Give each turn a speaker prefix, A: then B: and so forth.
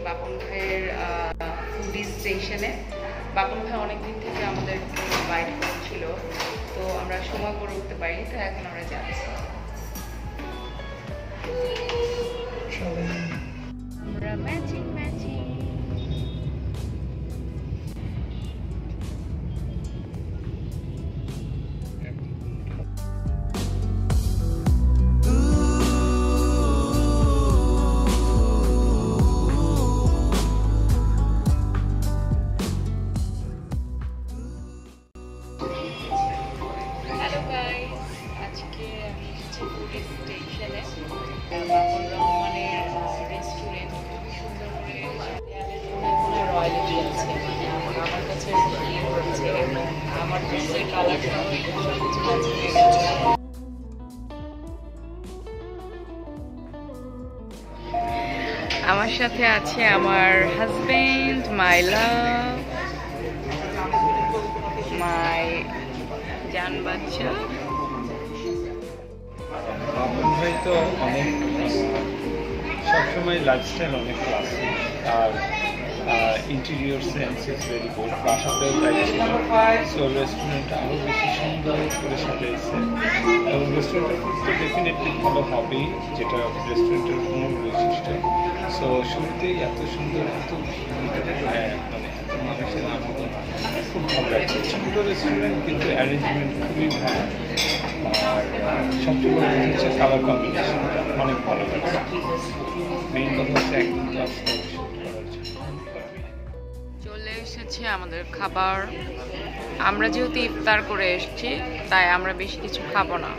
A: বাপন ভাইয়ের ফুডি স্টেশনে। বাপন ভাই অনেকদিন থেকে আমাদের বাইট করছিল, তো আমরা সময় করে উঠতে পারিনি, তো এখন আমরা যাচ্ছি। আমরা ম্যাচিং ম্যাচিং স্টেশনে বাপন রহমানের রেস্টুরেন্ট। খুবই সুন্দর করে রয়্যালিটি আছে, মানে আমার কাছে ইয়ে করছে এবং আমার ড্রেসের কালার সহ সবকিছু ম্যাচ হয়ে গেছে। আমার সাথে আছে আমার হাজবেন্ড, মাই লাভ, মাই জান বাচ্চা।
B: বাপন ভাই তো অনেক সবসময় লাইফস্টাইল অনেক ক্লাসি, আর interior sense is very good. বাসাতেও তাই ছিল, সো রেস্টুরেন্টটা আরও বেশি সুন্দর করে সাজিয়েছে এবং রেস্টুরেন্টের ফুড তো ডেফিনেটলি ভালো হবেই, যেটা রেস্টুরেন্টের মূল বৈশিষ্ট্য। সো শুরুতেই এত সুন্দর, এত মানে এত মানুষের আগমন খুব ভালো লাগছে। ছোট রেস্টুরেন্ট কিন্তু অ্যারেঞ্জমেন্ট খুবই ভালো, আর সবচেয়ে বড় কথা হচ্ছে কালার কম্বিনেশন অনেক ভালো লাগছে। মেইন কথা হচ্ছে একদিন তো আসতে
A: চলে এসেছে আমাদের খাবার। আমরা যেহেতু ইফতার করে এসেছি, তাই আমরা বেশি কিছু খাবো না।